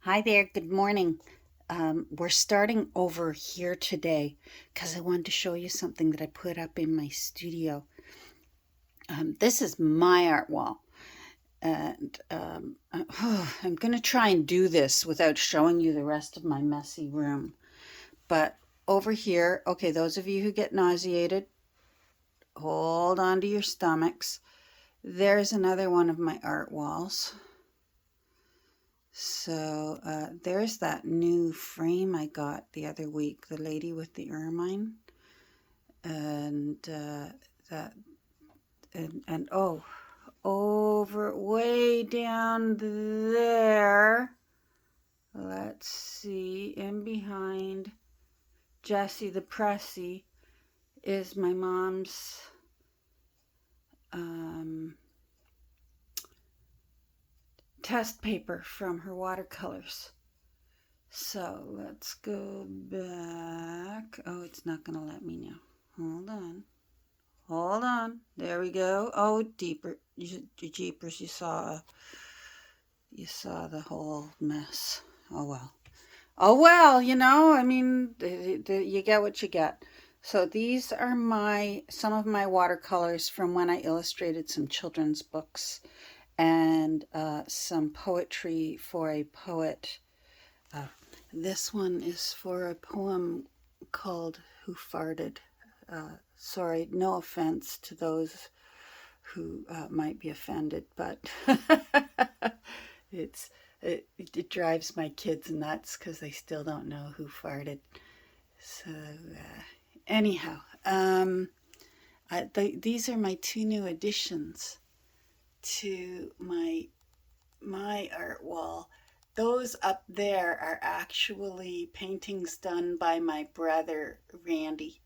Hi there, good morning. We're starting over here today because I wanted to show you something that I put up in my studio. This is my art wall, and I'm going to try and do this without showing you the rest of my messy room. But over here, okay, those of you who get nauseated, hold on to your stomachs. There's another one of my art walls. So there's that new frame I got the other week, the lady with the ermine, and that and oh, over way down there. Let's see, in behind Jessie the Pressy is my mom's test paper from her watercolors. So let's go back. Oh, it's not going to let me now. Hold on. Hold on. There we go. Oh, deeper. Jeepers, you saw the whole mess. Oh well. Oh well, I mean, you get what you get. So these are some of my watercolors from when I illustrated some children's books and some poetry for a poet. Uh, this one is for a poem called Who Farted. Sorry, no offense to those who might be offended, but it drives my kids nuts because they still don't know who farted. So anyhow, these are my two new additions to my art wall. Those up there are actually paintings done by my brother Randy,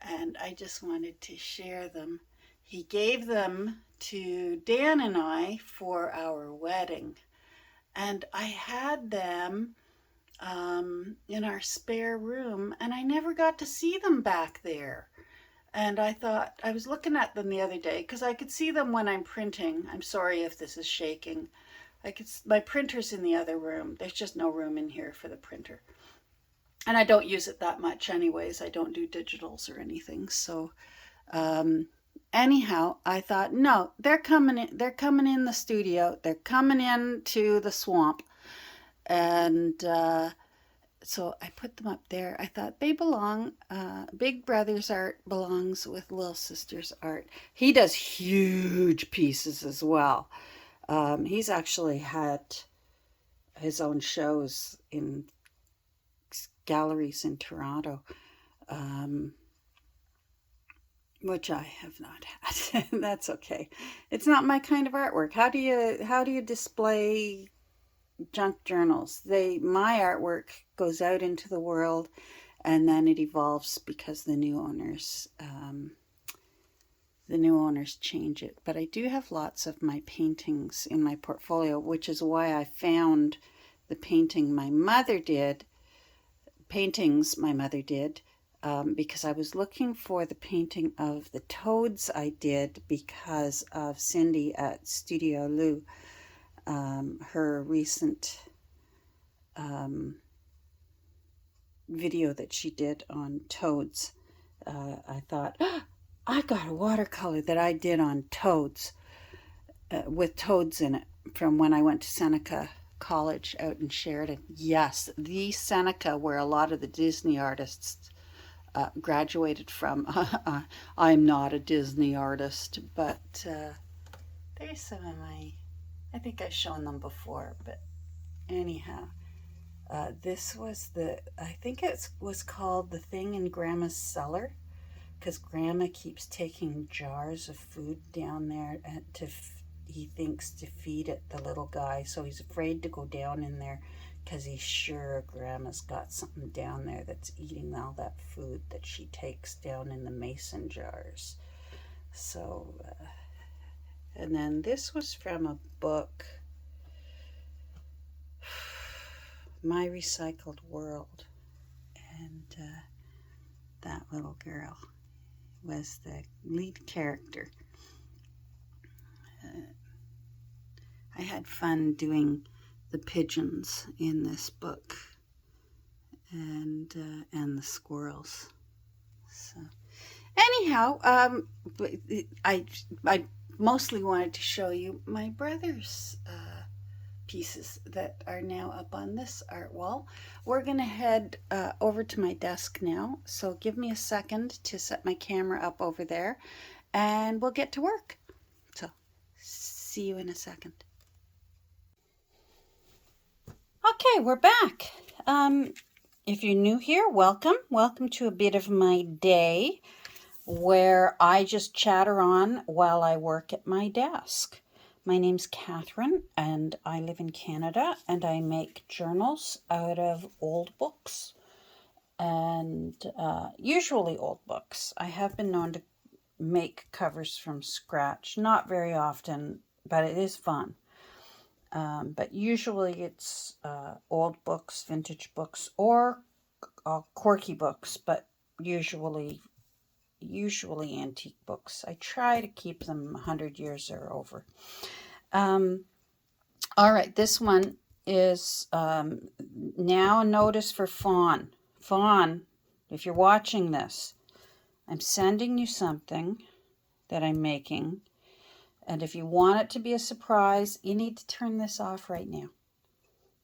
and I just wanted to share them. He gave them to Dan and I for our wedding, and I had them in our spare room, and I never got to see them back there. And I thought, I was looking at them the other day because I could see them when I'm printing. I'm sorry if this is shaking. My printer's in the other room. There's just no room in here for the printer. And I don't use it that much anyways. I don't do digitals or anything. So anyhow, I thought, no, they're coming in the studio. They're coming into the swamp. And so I put them up there. I thought they belong. Big brother's art belongs with little sister's art. He does huge pieces as well. He's actually had his own shows in galleries in Toronto, which I have not had. That's okay. It's not my kind of artwork. How do you display junk journals? My artwork goes out into the world, and then it evolves because the new owners change it. But I do have lots of my paintings in my portfolio, which is why I found the paintings my mother did, because I was looking for the painting of the toads I did because of Cindy at Studio Lou, her recent video that she did on toads. I thought, I got a watercolor that I did on toads, with toads in it, from when I went to Seneca College out in Sheridan. Yes, the Seneca where a lot of the Disney artists graduated from. I'm not a Disney artist, but there's some of I think I've shown them before, but anyhow. This was I think it was called The Thing in Grandma's Cellar, because Grandma keeps taking jars of food down there he thinks to feed it the little guy, so he's afraid to go down in there because he's sure Grandma's got something down there that's eating all that food that she takes down in the mason jars. So, and then this was from a book, My Recycled World, and that little girl was the lead character. I had fun doing the pigeons in this book, and the squirrels. So anyhow, I mostly wanted to show you my brother's pieces that are now up on this art wall. We're gonna head over to my desk now, so give me a second to set my camera up over there, and we'll get to work. So see you in a second. Okay, we're back. If you're new here, welcome. Welcome to a bit of my day where I just chatter on while I work at my desk. My name's Catherine, and I live in Canada, and I make journals out of old books, and usually old books. I have been known to make covers from scratch, not very often, but it is fun. But usually it's old books, vintage books, or quirky books, but usually antique books. I try to keep them 100 years or over. All right, this one is now a notice for Fawn. Fawn, if you're watching this, I'm sending you something that I'm making. And if you want it to be a surprise, you need to turn this off right now.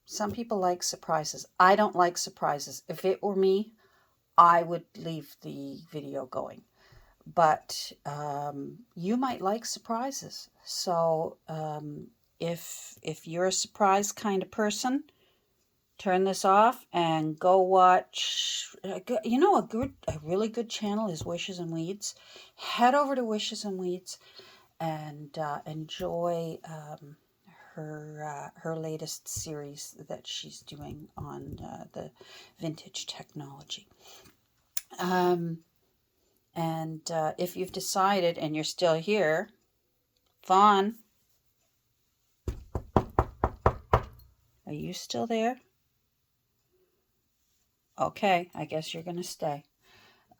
Some people like surprises. I don't like surprises. If it were me, I would leave the video going. But you might like surprises. So if you're a surprise kind of person, turn this off and go watch. You know, a really good channel is Wishes and Weeds. Head over to Wishes and Weeds and enjoy her latest series that she's doing on the vintage technology. And if you've decided and you're still here, Fawn, are you still there? Okay, I guess you're going to stay.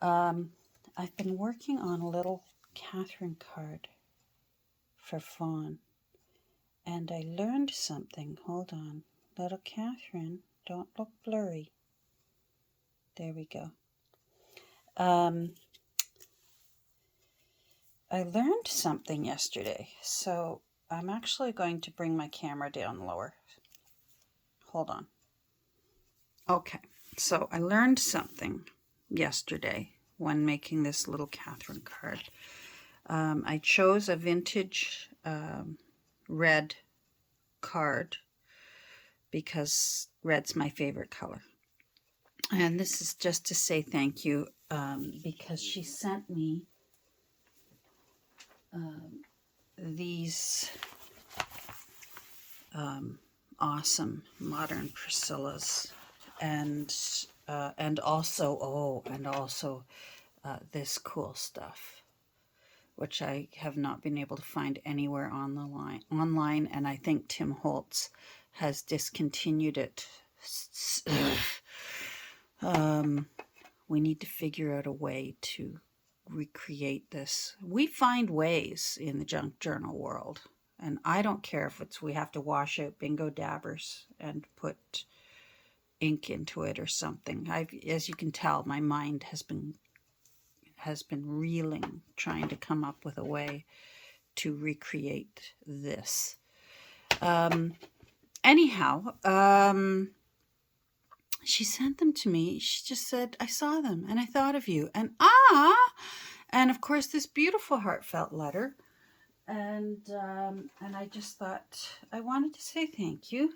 I've been working on a little Catherine card for Fawn, and I learned something. Hold on. Little Catherine, don't look blurry. There we go. I learned something yesterday, so I'm actually going to bring my camera down lower. Hold on. Okay, so I learned something yesterday when making this little Catherine card. I chose a vintage red card because red's my favorite color. And this is just to say thank you because she sent me these awesome modern Priscillas, and also this cool stuff, which I have not been able to find anywhere online, and I think Tim Holtz has discontinued it. We need to figure out a way to recreate this. We find ways in the junk journal world, and I don't care if we have to wash out bingo dabbers and put ink into it or something. As you can tell, my mind has been reeling, trying to come up with a way to recreate this. Anyhow, she sent them to me. She just said, I saw them and I thought of you. And of course this beautiful heartfelt letter. And I just thought I wanted to say thank you.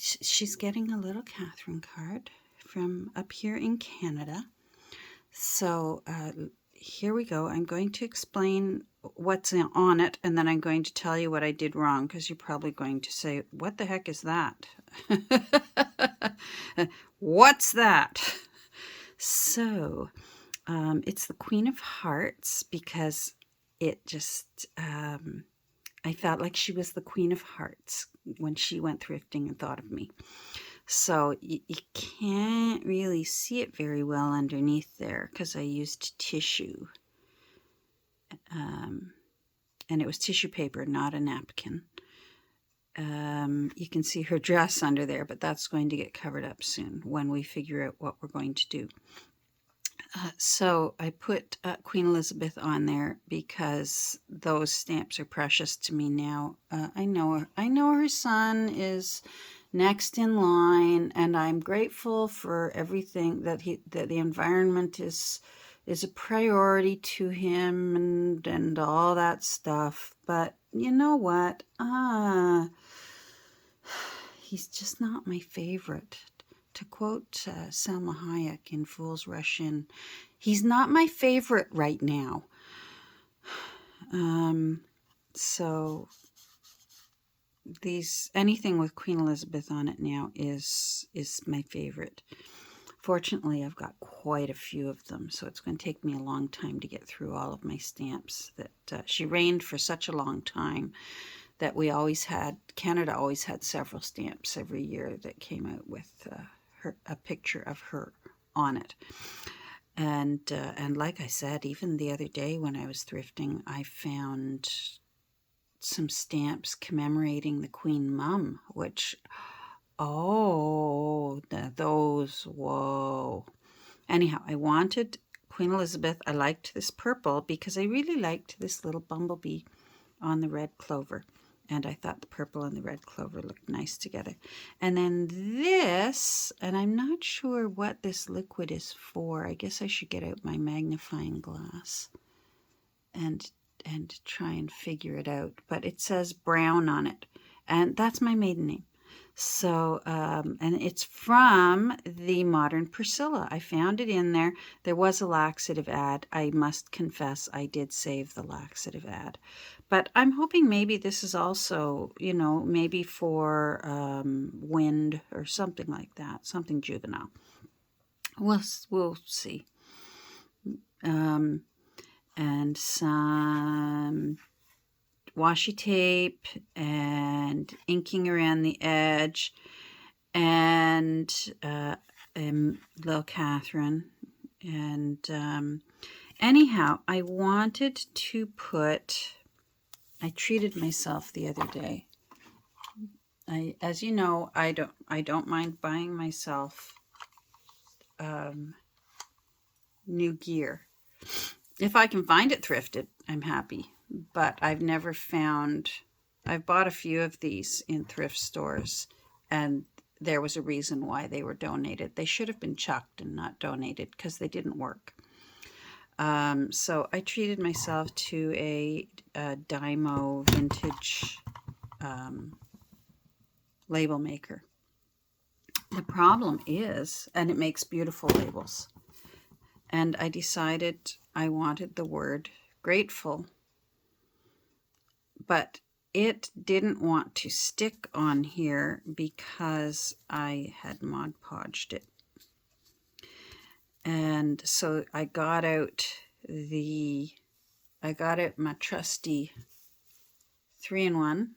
She's getting a little Catherine card from up here in Canada. So here we go. I'm going to explain what's on it, and then I'm going to tell you what I did wrong, because you're probably going to say, what the heck is that? What's that? So it's the Queen of Hearts, because it just, I felt like she was the Queen of Hearts when she went thrifting and thought of me. So you can't really see it very well underneath there because I used tissue. and it was tissue paper, not a napkin. You can see her dress under there, but that's going to get covered up soon when we figure out what we're going to do. So I put Queen Elizabeth on there because those stamps are precious to me now. I know her son is next in line, and I'm grateful for everything that the environment is a priority to him and all that stuff. But you know what? He's just not my favorite. To quote Salma Hayek in Fools Rush In, he's not my favorite right now. So anything with Queen Elizabeth on it now is my favorite. Fortunately, I've got quite a few of them, so it's going to take me a long time to get through all of my stamps. That she reigned for such a long time that Canada always had several stamps every year that came out with a picture of her on it. And like I said, even the other day when I was thrifting, I found some stamps commemorating the Queen Mum, which, whoa. Anyhow, I wanted Queen Elizabeth. I liked this purple because I really liked this little bumblebee on the red clover. And I thought the purple and the red clover looked nice together. And then this, and I'm not sure what this liquid is for. I guess I should get out my magnifying glass and try and figure it out. But it says brown on it. And that's my maiden name. So, and it's from the Modern Priscilla. I found it in there. There was a laxative ad. I must confess I did save the laxative ad. But I'm hoping maybe this is also, maybe for wind or something like that, something juvenile. We'll see. And some washi tape and inking around the edge, and little Catherine. And anyhow, I wanted to put. I treated myself the other day. As you know, I don't mind buying myself new gear. If I can find it thrifted, I'm happy. But I've bought a few of these in thrift stores, and there was a reason why they were donated. They should have been chucked and not donated because they didn't work. So I treated myself to a Dymo vintage label maker. The problem is, and it makes beautiful labels, and I decided I wanted the word grateful, but it didn't want to stick on here because I had Mod Podged it. And so I got out my trusty 3-in-1,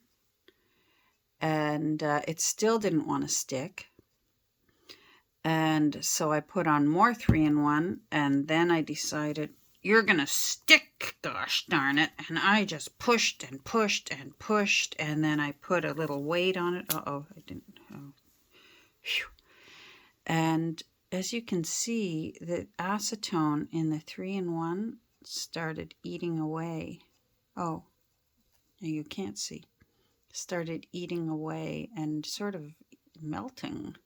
and it still didn't want to stick. And so I put on more 3-in-1, and then I decided, you're going to stick, gosh darn it. And I just pushed and pushed and pushed, and then I put a little weight on it. I didn't. Whew. And as you can see, the acetone in the 3-in-1 started eating away. Oh, you can't see. Started eating away and sort of melting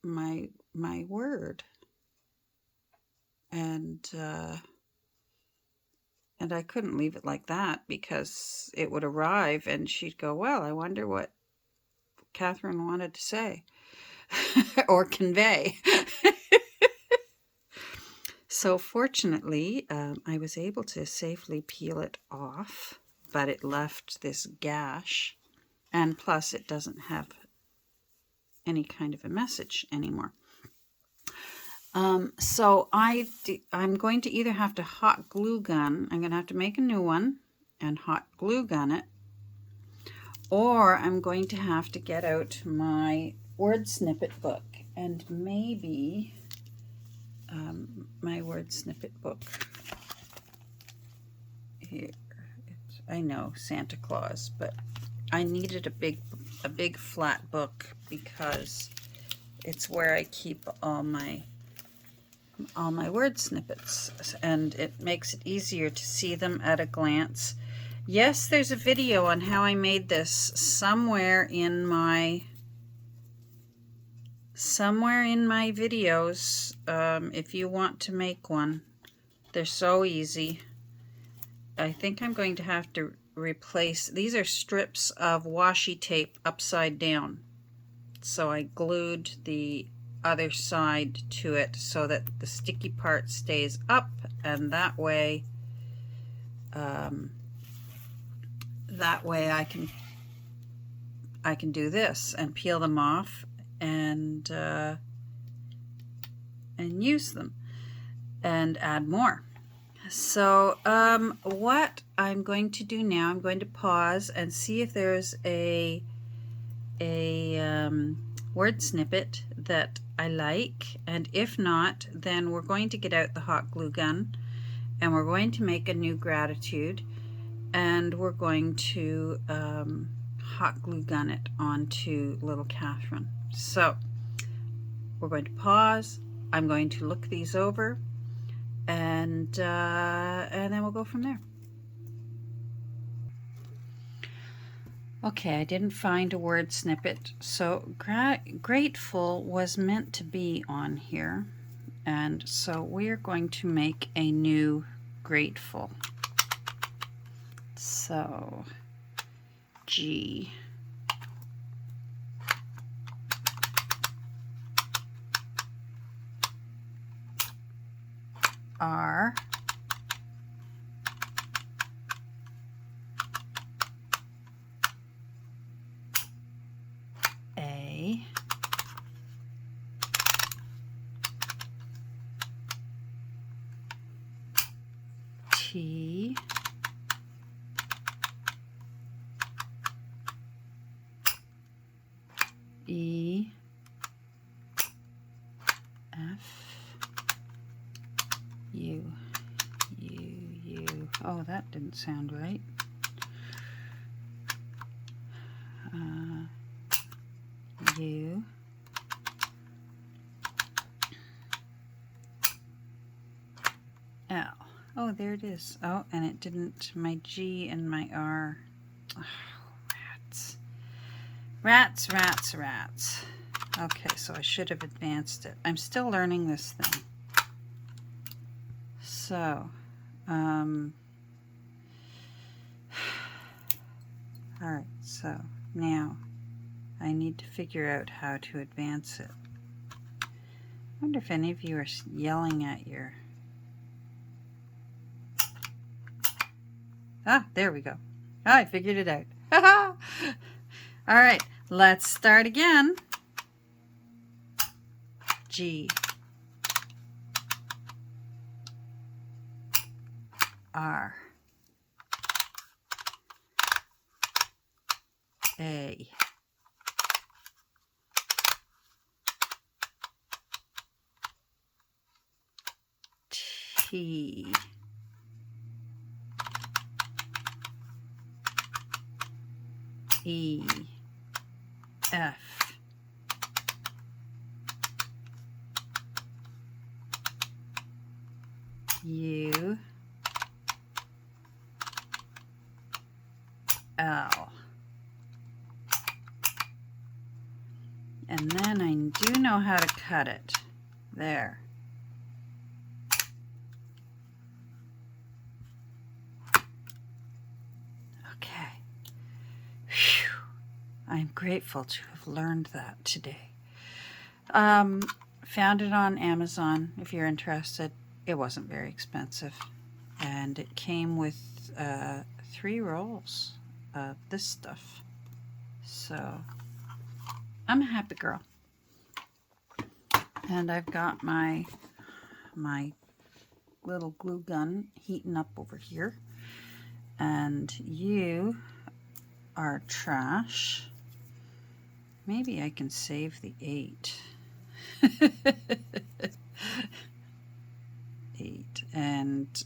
my word. And I couldn't leave it like that because it would arrive and she'd go, well, I wonder what Catherine wanted to say or convey. So fortunately, I was able to safely peel it off, but it left this gash, and plus it doesn't have any kind of a message anymore. So I'm going to either have to hot glue gun, I'm going to have to make a new one and hot glue gun it, or I'm going to have to get out my word snippet book and maybe my word snippet book here. I know Santa Claus, but I needed a big flat book because it's where I keep all my word snippets, and it makes it easier to see them at a glance. Yes, there's a video on how I made this somewhere in my videos. If you want to make one, they're so easy. I think I'm going to have to replace, these are strips of washi tape upside down. So I glued the other side to it so that the sticky part stays up, and that way I can do this and peel them off and use them and add more. So what I'm going to do now, I'm going to pause and see if there's a word snippet that I like, and if not, then we're going to get out the hot glue gun and we're going to make a new gratitude, and we're going to hot glue gun it onto little Catherine. So we're going to pause. I'm going to look these over, and then we'll go from there. Okay, I didn't find a word snippet, so grateful was meant to be on here, and so we're going to make a new grateful. So G, R, A, T, E, F, U, U. Oh, that didn't sound right. U, L. Oh, there it is. Oh, and it didn't, my G and my R. Oh, rats. Rats, rats, rats. Okay, so I should have advanced it. I'm still learning this thing. So, all right, so now I need to figure out how to advance it. I wonder if any of you are yelling at your... Ah, there we go. Oh, I figured it out. All right, let's start again. G, R, A, T, E, F, U, L. And then I do know how to cut it. There. Okay. Whew. I'm grateful to have learned that today. Found it on Amazon if you're interested. It wasn't very expensive. And it came with 3 rolls of this stuff. So I'm a happy girl. And I've got my little glue gun heating up over here. And you are trash. Maybe I can save the 8. 8. And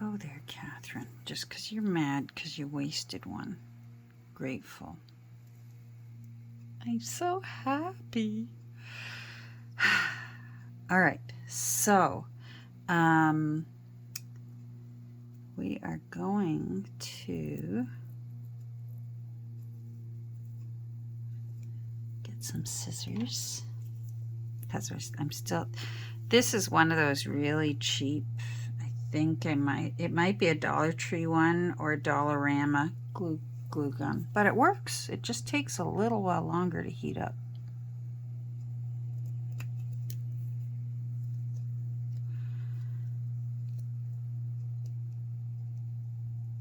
go there, Catherine. Just because you're mad because you wasted one. Grateful. I'm so happy. All right, so we are going to get some scissors because this is one of those really cheap, I think it might be a Dollar Tree one or a Dollarama glue gun, but it works. It just takes a little while longer to heat up.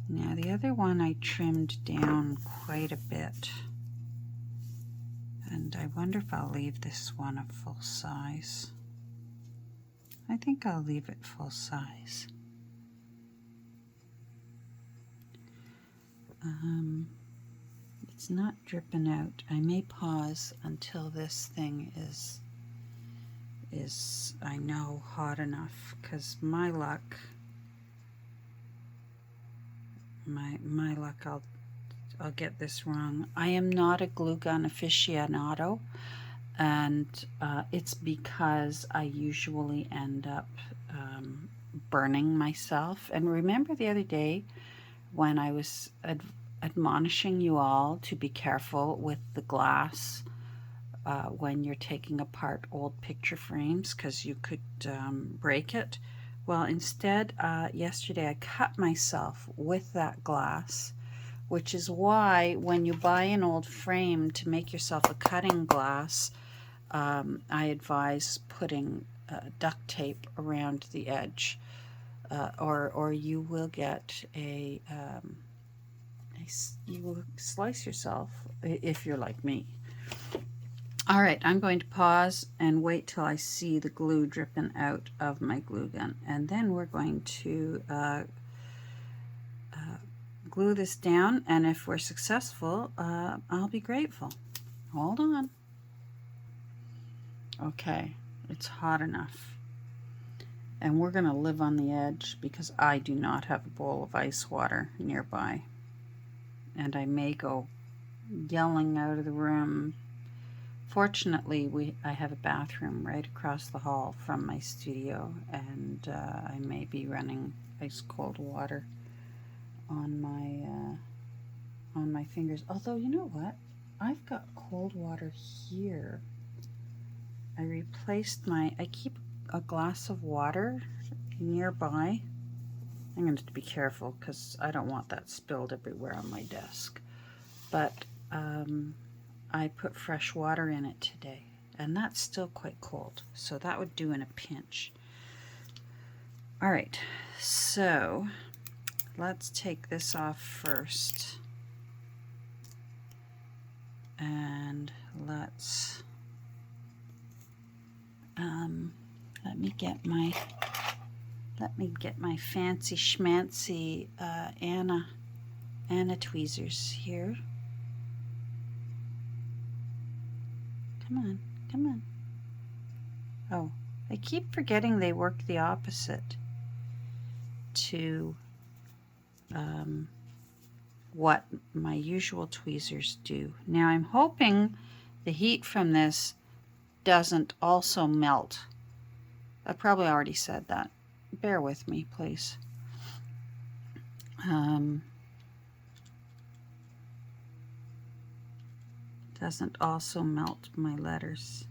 Now the other one I trimmed down quite a bit, and I wonder if I'll leave this one a full size. I think I'll leave it full size. It's not dripping out. I may pause until this thing is I know hot enough, because my luck I'll get this wrong. I am not a glue gun aficionado, and it's because I usually end up burning myself. And remember the other day when I was admonishing you all to be careful with the glass when you're taking apart old picture frames, because you could break it. Well, instead, yesterday I cut myself with that glass, which is why when you buy an old frame to make yourself a cutting glass, I advise putting duct tape around the edge, or you will get you will slice yourself if you're like me. All right, I'm going to pause and wait till I see the glue dripping out of my glue gun, and then we're going to glue this down, and if we're successful, I'll be grateful. Hold on. Okay, it's hot enough. And we're going to live on the edge because I do not have a bowl of ice water nearby. And I may go yelling out of the room. Fortunately, I have a bathroom right across the hall from my studio, and I may be running ice cold water on my fingers. Although, you know what? I've got cold water here. I keep a glass of water nearby. I'm going to have to be careful because I don't want that spilled everywhere on my desk. But I put fresh water in it today, and that's still quite cold, so that would do in a pinch. All right, so let's take this off first, and let's let me get my fancy schmancy Anna tweezers here. Come on. Oh, I keep forgetting they work the opposite to what my usual tweezers do. Now I'm hoping the heat from this doesn't also melt. I probably already said that. Bear with me, please. Doesn't also melt my letters.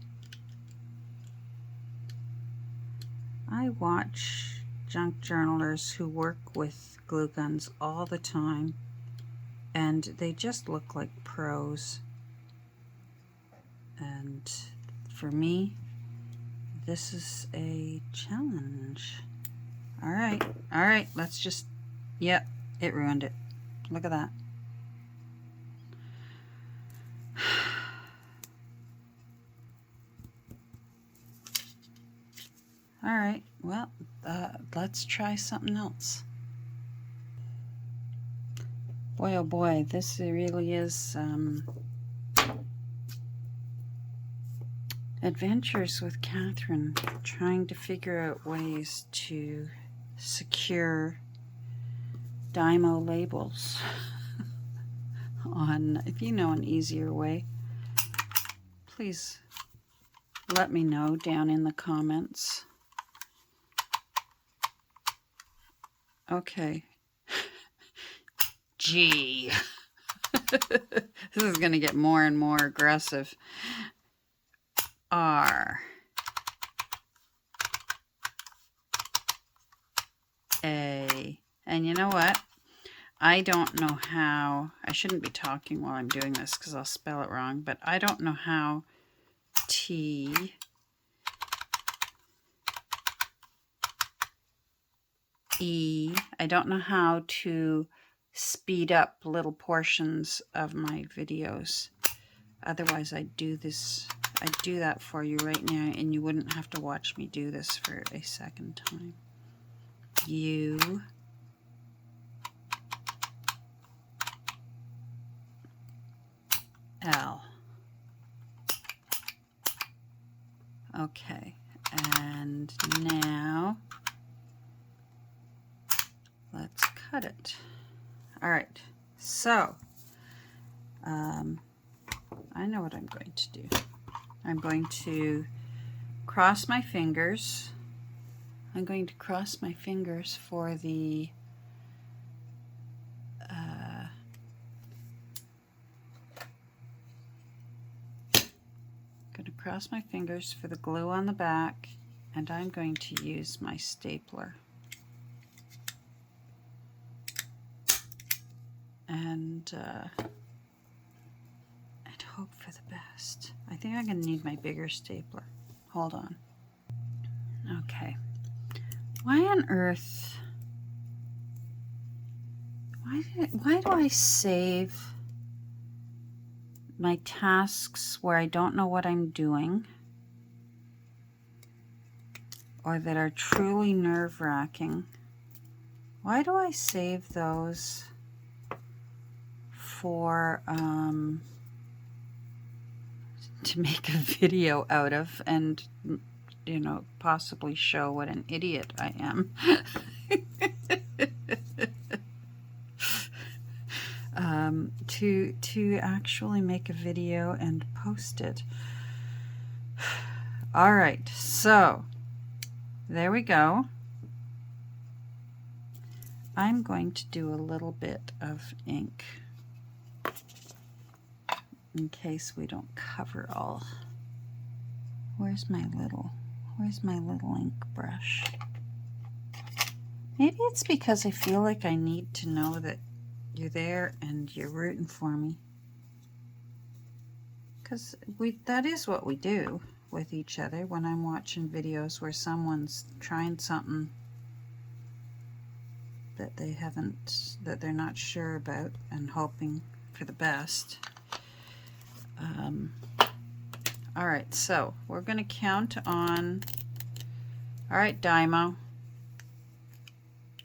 I watch junk journalers who work with glue guns all the time, and they just look like pros. And for me, this is a challenge. All right, let's just, yep, it ruined it. Look at that. All right, well, let's try something else. Boy, oh boy, this really is adventures with Catherine, trying to figure out ways to secure Dymo labels on, if you know an easier way, please let me know down in the comments. Okay. G. This is going to get more and more aggressive. R. A. And you know what? I don't know how, I shouldn't be talking while I'm doing this because I'll spell it wrong, but I don't know how T, E, I don't know how to speed up little portions of my videos. Otherwise I'd do that for you right now and you wouldn't have to watch me do this for a second time. U, L. Okay, and now let's cut it. All right, so I know what I'm going to do. I'm going to cross my fingers. I'm going to cross my fingers for the cross my fingers for the glue on the back, and I'm going to use my stapler. And hope for the best. I think I'm going to need my bigger stapler. Hold on. Okay. Why on earth? Why do I save my tasks where I don't know what I'm doing or that are truly nerve-wracking? Why do I save those for to make a video out of and, you know, possibly show what an idiot I am? To actually make a video and post it. All right, so there we go. I'm going to do a little bit of ink in case we don't cover all. Where's my little ink brush? Maybe it's because I feel like I need to know that you're there and you're rooting for me. Because that is what we do with each other when I'm watching videos where someone's trying something that they're not sure about and hoping for the best. All right, so we're going to count on, all right, Dymo,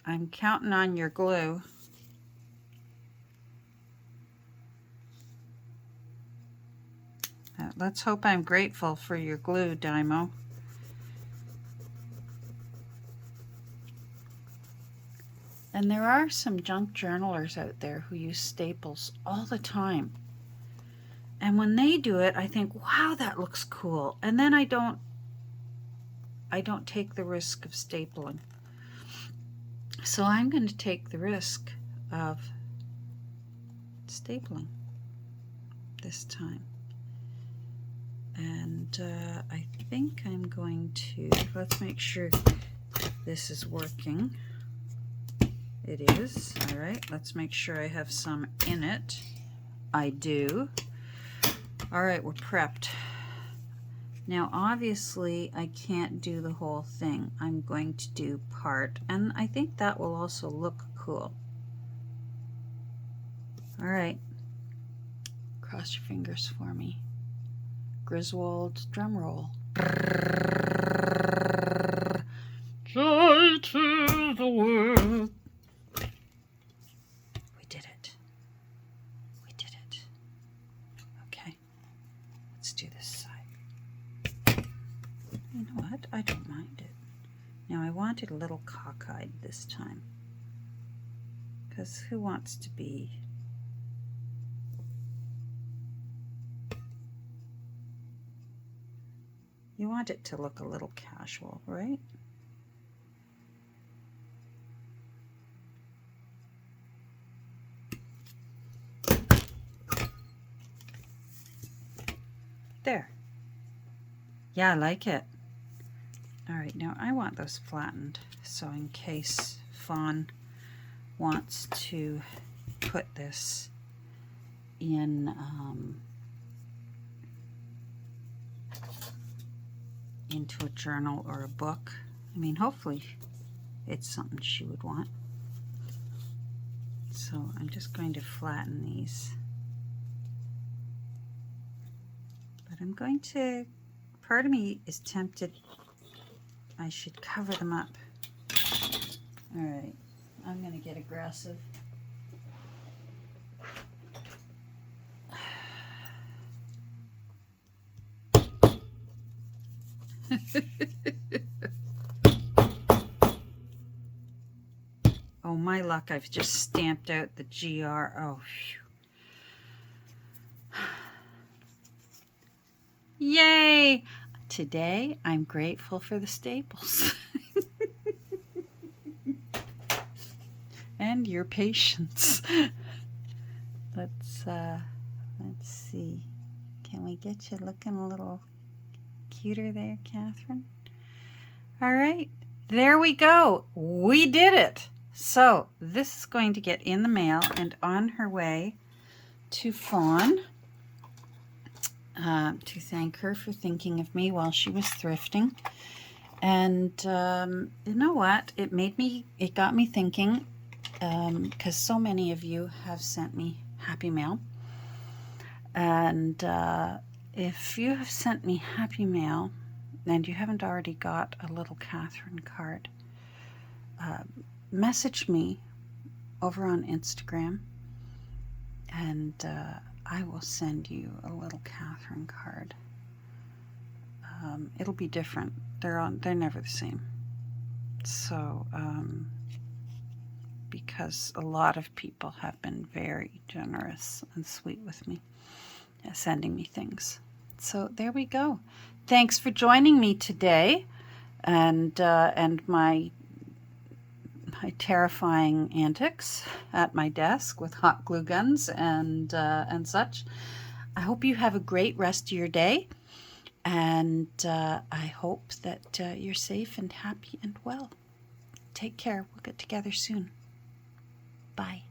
I'm counting on your glue. Let's hope I'm grateful for your glue, Dymo. And there are some junk journalers out there who use staples all the time. And when they do it, I think, wow, that looks cool. And then I don't take the risk of stapling. So I'm going to take the risk of stapling this time. And I think I'm going to, let's make sure this is working. It is. All right, let's make sure I have some in it. I do. All right, we're prepped. Now, obviously, I can't do the whole thing. I'm going to do part, and I think that will also look cool. All right. Cross your fingers for me. Griswold drum roll. Joy to the world. We did it. We did it. Okay. Let's do this side. You know what? I don't mind it. Now I want it a little cockeyed this time, because who wants to be... You want it to look a little casual, right? There. Yeah, I like it. All right, now I want those flattened, so in case Fawn wants to put this in into a journal or a book. I mean, hopefully it's something she would want. So I'm just going to flatten these. But I'm going to, part of me is tempted I should cover them up. All right, I'm going to get aggressive. Oh, my luck, I've just stamped out the GR. Oh, phew. Yay! Today, I'm grateful for the staples. And your patience. Let's see. Can we get you looking a little cuter there, Catherine? All right, there we go. We did it. So this is going to get in the mail and on her way to Fawn to thank her for thinking of me while she was thrifting. And you know what? It got me thinking, because so many of you have sent me Happy Mail. And if you have sent me Happy Mail and you haven't already got a little Catherine card, message me over on Instagram, and I will send you a little Catherine card. It'll be different. They're never the same. So, because a lot of people have been very generous and sweet with me, sending me things. So there we go. Thanks for joining me today, and my terrifying antics at my desk with hot glue guns and such. I hope you have a great rest of your day, and I hope that you're safe and happy and well. Take care. We'll get together soon. Bye.